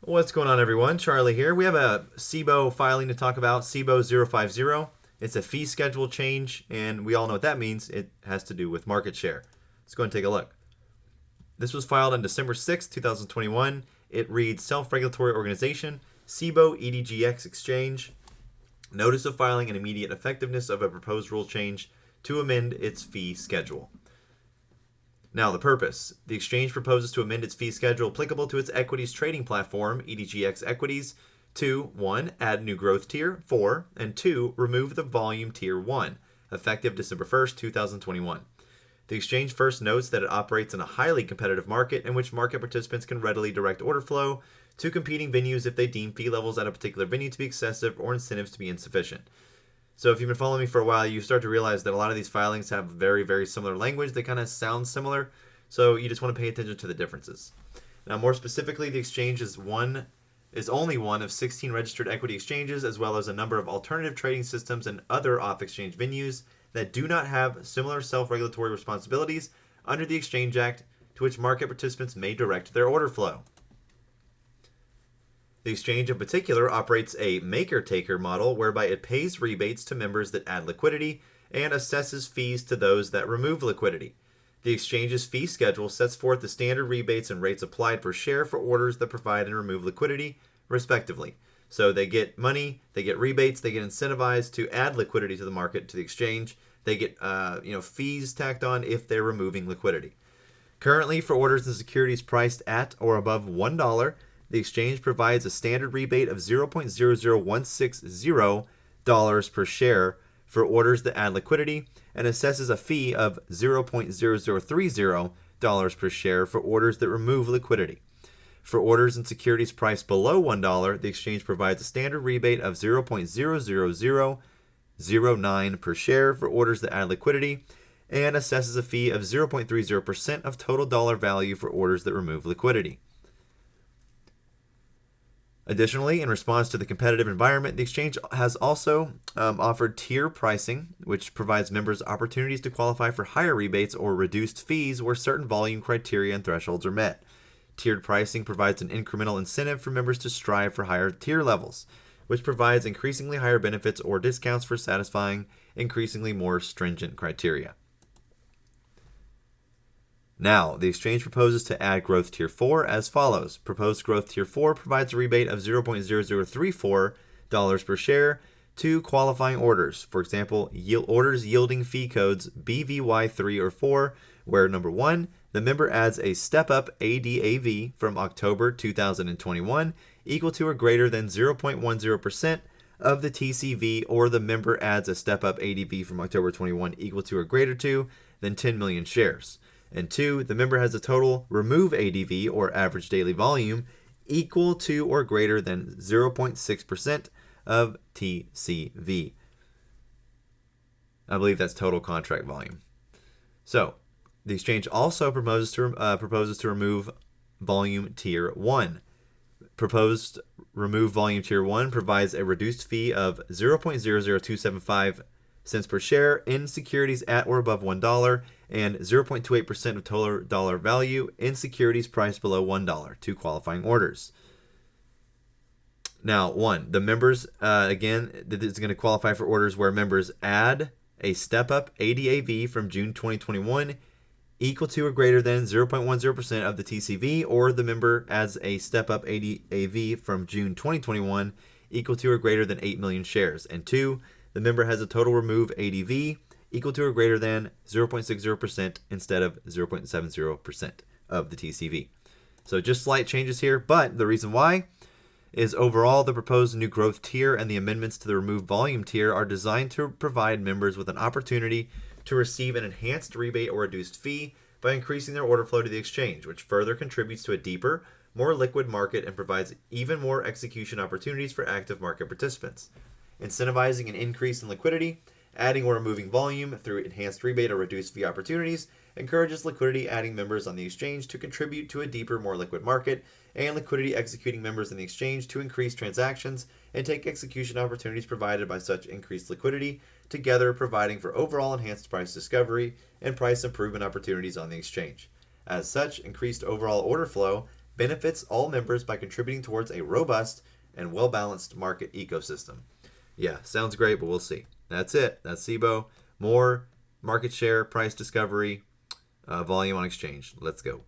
What's going on, everyone? Charlie here. We have a CBOE filing to talk about, CBOE 050. It's a fee schedule change, and we all know what that means. It has to do with market share. Let's go and take a look. This was filed on December 6, 2021. It reads Self-Regulatory Organization, CBOE EDGX Exchange, Notice of Filing and Immediate Effectiveness of a Proposed Rule Change to amend its fee schedule. Now, the purpose. The exchange proposes to amend its fee schedule applicable to its equities trading platform, EDGX Equities, to 1. Add new growth tier, 4, and 2. Remove the volume tier 1, effective December 1st, 2021. The exchange first notes that it operates in a highly competitive market in which market participants can readily direct order flow to competing venues if they deem fee levels at a particular venue to be excessive or incentives to be insufficient. So if you've been following me for a while, you start to realize that a lot of these filings have very, very similar language. They kind of sound similar. So you just want to pay attention to the differences. Now, more specifically, the exchange is only one of 16 registered equity exchanges, as well as a number of alternative trading systems and other off-exchange venues that do not have similar self-regulatory responsibilities under the Exchange Act to which market participants may direct their order flow. The exchange in particular operates a maker-taker model whereby it pays rebates to members that add liquidity and assesses fees to those that remove liquidity. The exchange's fee schedule sets forth the standard rebates and rates applied per share for orders that provide and remove liquidity, respectively. So they get money, they get rebates, they get incentivized to add liquidity to the market, to the exchange. They get fees tacked on if they're removing liquidity. Currently, for orders and securities priced at or above $1, the exchange provides a standard rebate of $0.00160 per share for orders that add liquidity and assesses a fee of $0.0030 per share for orders that remove liquidity. For orders and securities priced below $1, the exchange provides a standard rebate of $0.00009 per share for orders that add liquidity and assesses a fee of 0.30% of total dollar value for orders that remove liquidity. Additionally, in response to the competitive environment, the exchange has also offered tier pricing, which provides members opportunities to qualify for higher rebates or reduced fees where certain volume criteria and thresholds are met. Tiered pricing provides an incremental incentive for members to strive for higher tier levels, which provides increasingly higher benefits or discounts for satisfying increasingly more stringent criteria. Now, the exchange proposes to add Growth Tier 4 as follows. Proposed Growth Tier 4 provides a rebate of $0.0034 per share to qualifying orders. For example, orders yielding fee codes BVY3 or 4, where number 1, the member adds a step-up ADAV from October 2021 equal to or greater than 0.10% of the TCV, or the member adds a step-up ADV from October 21 equal to or greater to than 10 million shares. And 2, the member has a total remove ADV, or average daily volume, equal to or greater than 0.6% of TCV. I believe that's total contract volume. So, the exchange also proposes to remove volume tier 1. Proposed remove volume tier 1 provides a reduced fee of 0.00275 cents per share in securities at or above $1 and 0.28% of total dollar value in securities priced below $1 to qualifying orders. Now, 1, the members, again, this is going to qualify for orders where members add a step-up ADAV from June 2021 equal to or greater than 0.10% of the TCV, or the member adds a step-up ADAV from June 2021 equal to or greater than 8 million shares. And 2, the member has a total remove ADV equal to or greater than 0.60% instead of 0.70% of the TCV. So just slight changes here, but the reason why is overall the proposed new growth tier and the amendments to the remove volume tier are designed to provide members with an opportunity to receive an enhanced rebate or reduced fee by increasing their order flow to the exchange, which further contributes to a deeper, more liquid market and provides even more execution opportunities for active market participants. Incentivizing an increase in liquidity, adding or removing volume through enhanced rebate or reduced fee opportunities encourages liquidity adding members on the exchange to contribute to a deeper, more liquid market, and liquidity executing members in the exchange to increase transactions and take execution opportunities provided by such increased liquidity, together providing for overall enhanced price discovery and price improvement opportunities on the exchange. As such, increased overall order flow benefits all members by contributing towards a robust and well-balanced market ecosystem. Yeah, sounds great, but we'll see. That's it. That's CBOE. More market share, price discovery, volume on exchange. Let's go.